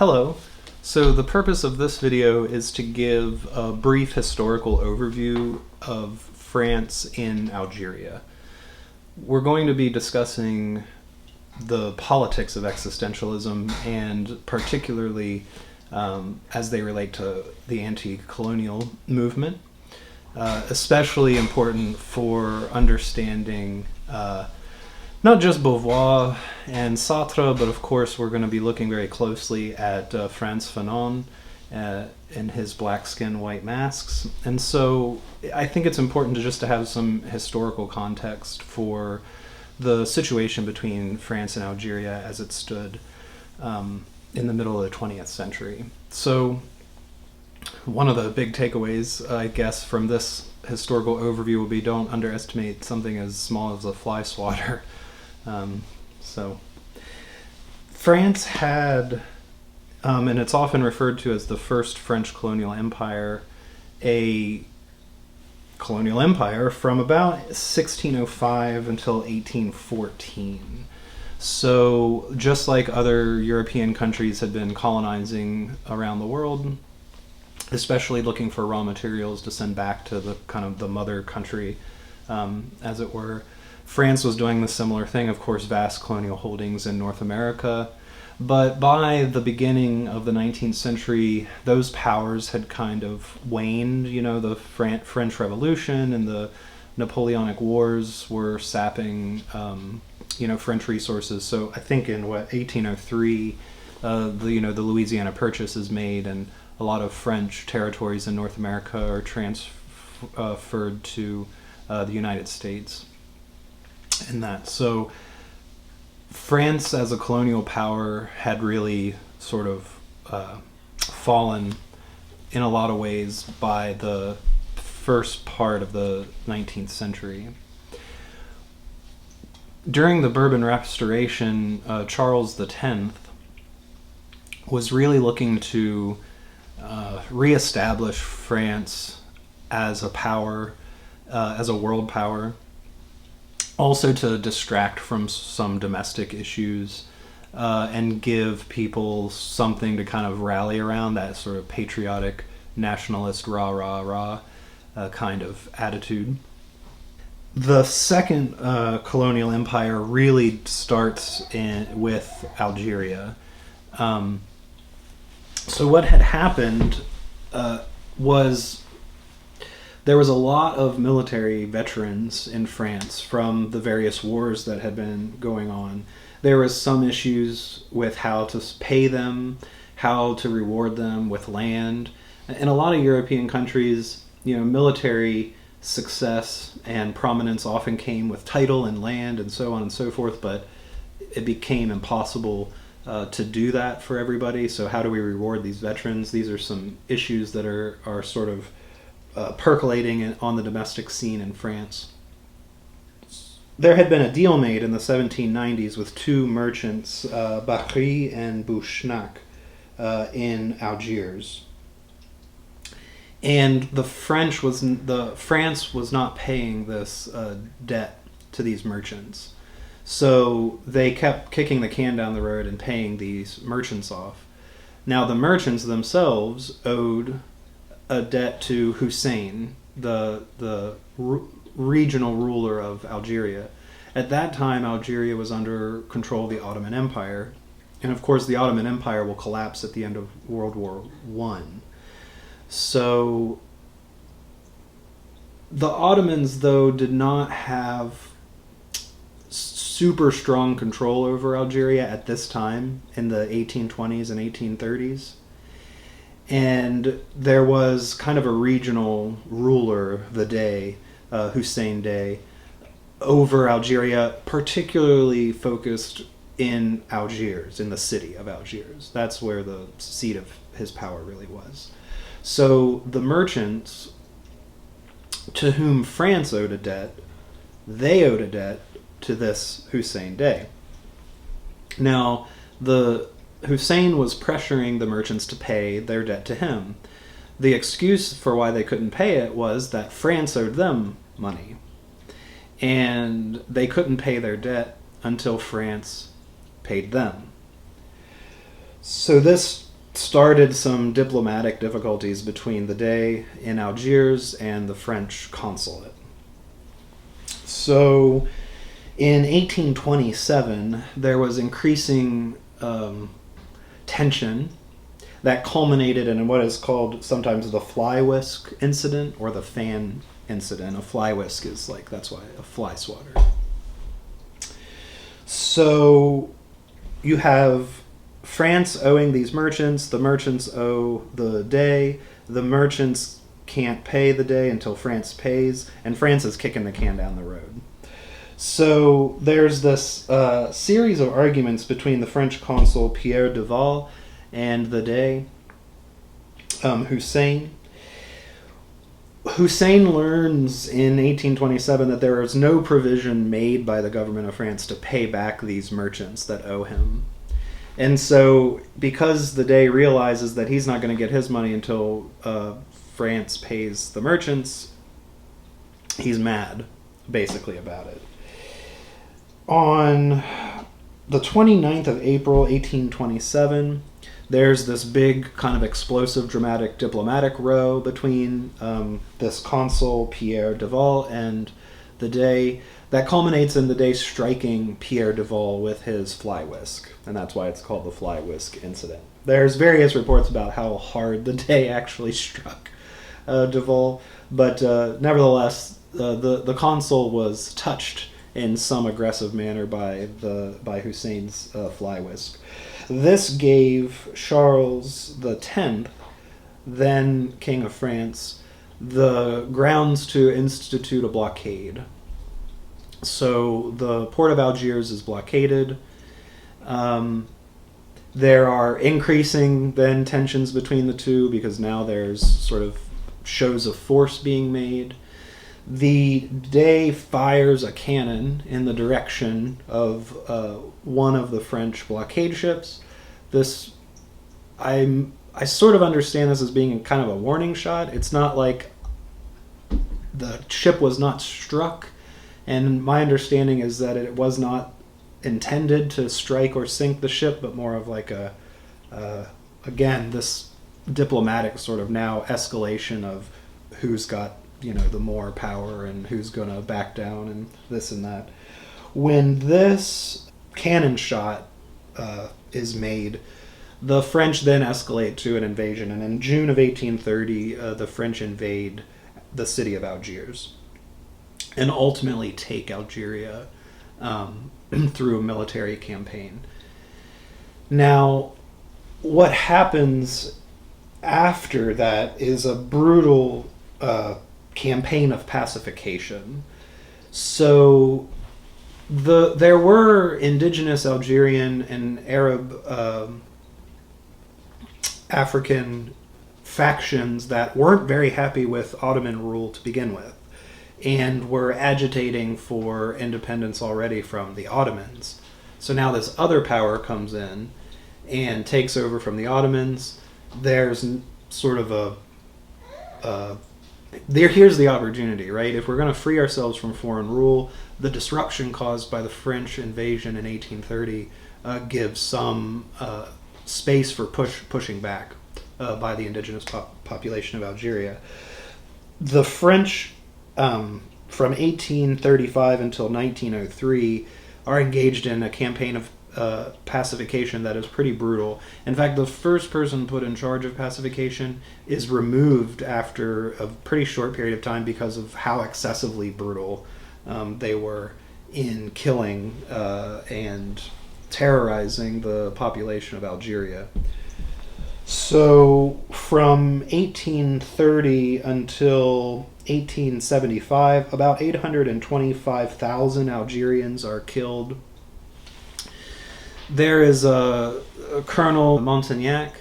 Hello. So the purpose of this video is to give a brief historical overview of France in Algeria. We're going to be discussing the politics of existentialism and particularly as they relate to the anti-colonial movement, especially important for understanding not just Beauvoir and Sartre, but of course we're going to be looking very closely at Frantz Fanon and his black skin, white masks. And so I think it's important to have some historical context for the situation between France and Algeria as it stood in the middle of the 20th century. So one of the big takeaways, I guess, from this historical overview will be don't underestimate something as small as a fly swatter. So France had, and it's often referred to as the first French colonial empire, a colonial empire from about 1605 until 1814. So just like other European countries had been colonizing around the world, especially looking for raw materials to send back to the kind of the mother country, as it were, France was doing the similar thing. Of course, vast colonial holdings in North America. But by the beginning of the 19th century, those powers had kind of waned. You know, the French Revolution and the Napoleonic Wars were sapping, French resources. So I think in 1803, the Louisiana Purchase is made, and a lot of French territories in North America are transferred to the United States. And that, so France as a colonial power had really sort of fallen in a lot of ways by the first part of the 19th century. During the Bourbon Restoration, Charles X was really looking to reestablish France as a power, as a world power, also to distract from some domestic issues and give people something to kind of rally around, that sort of patriotic, nationalist, rah kind of attitude. The second colonial empire really starts with Algeria. So what had happened was there was a lot of military veterans in France from the various wars that had been going on. There was some issues with how to pay them, how to reward them with land. In a lot of European countries, military success and prominence often came with title and land and so on and so forth, but it became impossible to do that for everybody. So how do we reward these veterans? These are some issues that are sort of percolating on the domestic scene in France. There had been a deal made in the 1790s with two merchants, Bacri and Bouchnac, in Algiers. And France was not paying this debt to these merchants. So they kept kicking the can down the road and paying these merchants off. Now the merchants themselves owed a debt to Hussein, the regional ruler of Algeria. At that time, Algeria was under control of the Ottoman Empire, and of course the Ottoman Empire will collapse at the end of World War I. So the Ottomans, though, did not have super strong control over Algeria at this time in the 1820s and 1830s. And there was kind of a regional ruler of the day, Hussein Dey, over Algeria, particularly focused in Algiers, in the city of Algiers. That's where the seat of his power really was. So the merchants to whom France owed a debt, they owed a debt to this Hussein Dey. Now, Hussein was pressuring the merchants to pay their debt to him. The excuse for why they couldn't pay it was that France owed them money. And they couldn't pay their debt until France paid them. So this started some diplomatic difficulties between the Dey in Algiers and the French consulate. So in 1827, there was increasing tension that culminated in what is called sometimes the fly whisk incident or the fan incident. A fly whisk is like, that's why, a fly swatter. So you have France owing these merchants, the merchants owe the Dey, the merchants can't pay the Dey until France pays, and France is kicking the can down the road. So there's this series of arguments between the French consul Pierre Duval and the Dey, Hussein. Hussein learns in 1827 that there is no provision made by the government of France to pay back these merchants that owe him. And so because the Dey realizes that he's not going to get his money until France pays the merchants, he's mad, basically, about it. On the 29th of April, 1827, there's this big kind of explosive, dramatic diplomatic row between this consul, Pierre Duval, and the Dey that culminates in the Dey striking Pierre Duval with his fly whisk. And that's why it's called the fly whisk incident. There's various reports about how hard the Dey actually struck Duval, but nevertheless, the consul was touched in some aggressive manner by Hussein's fly whisk. This gave Charles X, then King of France, the grounds to institute a blockade. So the port of Algiers is blockaded. There are increasing then tensions between the two because now there's sort of shows of force being made. The Dey fires a cannon in the direction of one of the French blockade ships. This, I sort of understand this as being kind of a warning shot. It's not like the ship was not struck, and my understanding is that it was not intended to strike or sink the ship, but more of like again, this diplomatic sort of now escalation of who's got, the more power and who's going to back down and this and that. When this cannon shot is made, the French then escalate to an invasion, and in June of 1830, the French invade the city of Algiers and ultimately take Algeria through a military campaign. Now, what happens after that is a brutal campaign of pacification. So there were indigenous Algerian and Arab African factions that weren't very happy with Ottoman rule to begin with and were agitating for independence already from the Ottomans. So now this other power comes in and takes over from the Ottomans. There's sort of here's the opportunity, right? If we're going to free ourselves from foreign rule, the disruption caused by the French invasion in 1830 gives some space for pushing back by the indigenous population of Algeria. The French, from 1835 until 1903, are engaged in a campaign of pacification that is pretty brutal. In fact, the first person put in charge of pacification is removed after a pretty short period of time because of how excessively brutal they were in killing and terrorizing the population of Algeria. So from 1830 until 1875, about 825,000 Algerians are killed. There is a Colonel Montagnac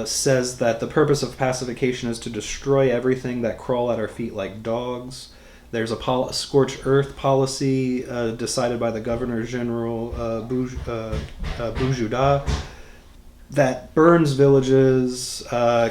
says that the purpose of pacification is to destroy everything that crawl at our feet like dogs. There's a scorched earth policy decided by the Governor General Boujouda that burns villages,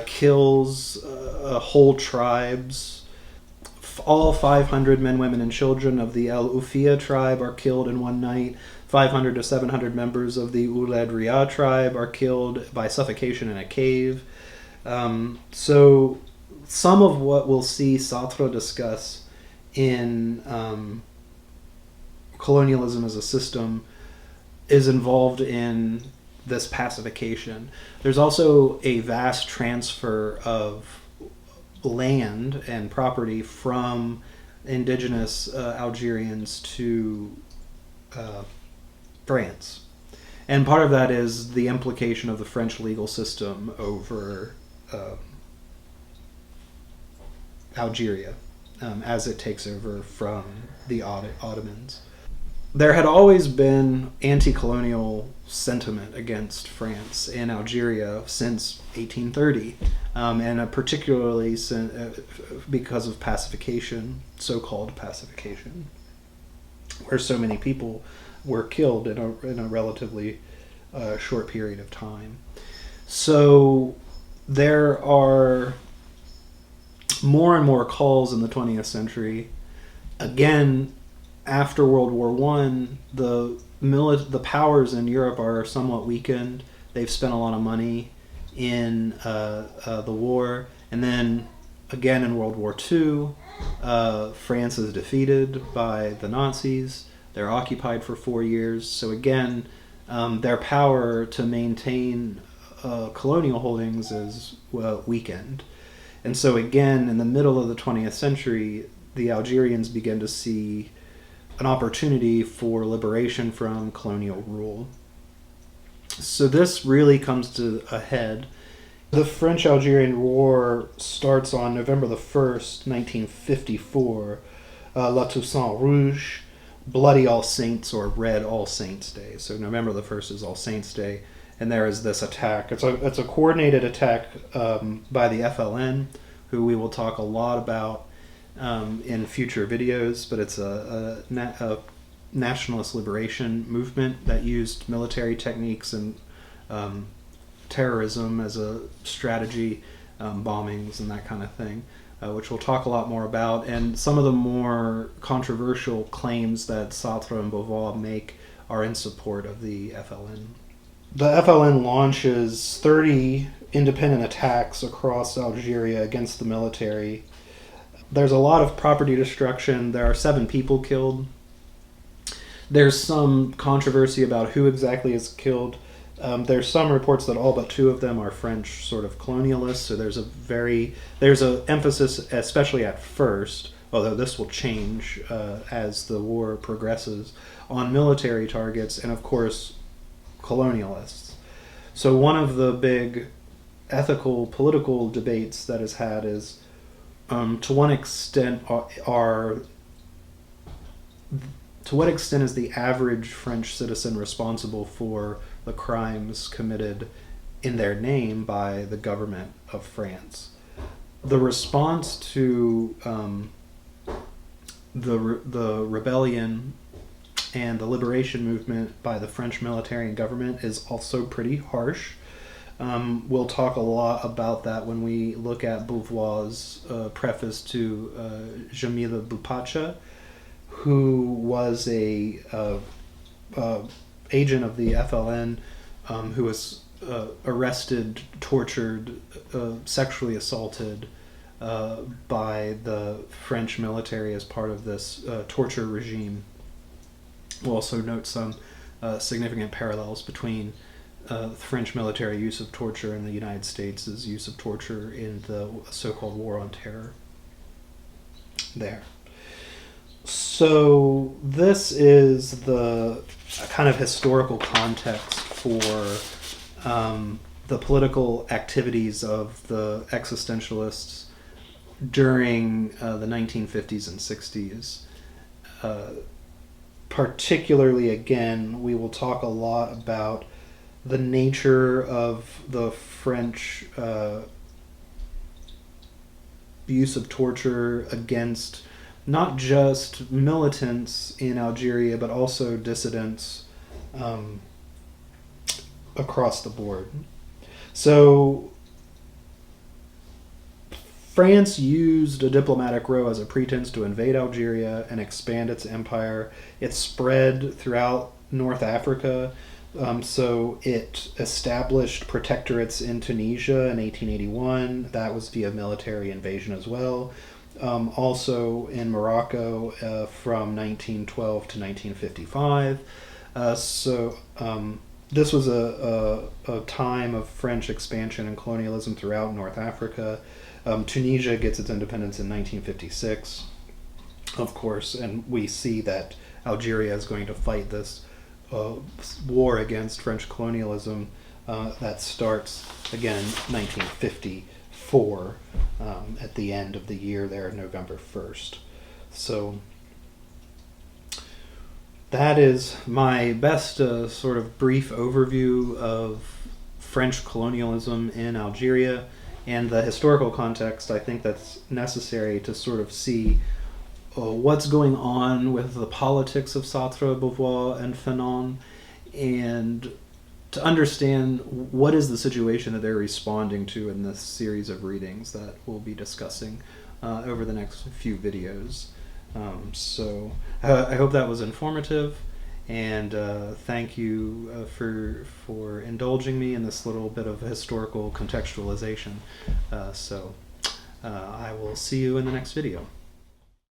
kills whole tribes. All 500 men, women, and children of the El Oufia tribe are killed in one night. 500 to 700 members of the Ouled Riyah tribe are killed by suffocation in a cave. So some of what we'll see Sartre discuss in colonialism as a system is involved in this pacification. There's also a vast transfer of land and property from indigenous Algerians to France. And part of that is the implication of the French legal system over Algeria as it takes over from the Ottomans. There had always been anti-colonial sentiment against France in Algeria since 1830, and particularly because of pacification, so-called pacification, where so many people were killed in a relatively short period of time. So there are more and more calls in the 20th century. Again, after World War I, the powers in Europe are somewhat weakened. They've spent a lot of money in the war. And then, again, in World War II, France is defeated by the Nazis. They're occupied for 4 years. So again, their power to maintain colonial holdings is weakened. And so again, in the middle of the 20th century, the Algerians begin to see an opportunity for liberation from colonial rule. So this really comes to a head. The French-Algerian War starts on November the 1st, 1954, La Toussaint Rouge, Bloody All Saints or Red All Saints Day. So November the 1st is All Saints Day, and there is this attack. It's a coordinated attack by the FLN, who we will talk a lot about in future videos, but it's a nationalist liberation movement that used military techniques and terrorism as a strategy, bombings and that kind of thing, which we'll talk a lot more about. And some of the more controversial claims that Sartre and Beauvoir make are in support of the FLN. The FLN launches 30 independent attacks across Algeria against the military. There's a lot of property destruction. There are 7 people killed. There's some controversy about who exactly is killed. There's some reports that all but 2 of them are French sort of colonialists. So there's a emphasis, especially at first, although this will change as the war progresses, on military targets and of course colonialists. So one of the big ethical political debates that is had is to what extent is the average French citizen responsible for the crimes committed in their name by the government of France? The response to the rebellion and the liberation movement by the French military and government is also pretty harsh. We'll talk a lot about that when we look at Beauvoir's preface to Jamila Boupacha, who was a agent of the FLN who was arrested, tortured, sexually assaulted by the French military as part of this torture regime. We'll also note some significant parallels between French military use of torture and the United States' use of torture in the so-called War on Terror there. So this is the kind of historical context for the political activities of the existentialists during the 1950s and 60s. Particularly, again, we will talk a lot about the nature of the French use of torture against not just militants in Algeria, but also dissidents across the board. So France used a diplomatic row as a pretense to invade Algeria and expand its empire. It spread throughout North Africa. So it established protectorates in Tunisia in 1881. That was via military invasion as well. Also in Morocco from 1912 to 1955. This was a time of French expansion and colonialism throughout North Africa. Tunisia gets its independence in 1956, of course, and we see that Algeria is going to fight this war against French colonialism that starts, again, 1954 at the end of the year there, November 1st. So that is my best sort of brief overview of French colonialism in Algeria and the historical context. I think that's necessary to sort of see what's going on with the politics of Sartre, Beauvoir, and Fanon, and to understand what is the situation that they're responding to in this series of readings that we'll be discussing over the next few videos. So I hope that was informative, and thank you for indulging me in this little bit of historical contextualization. I will see you in the next video.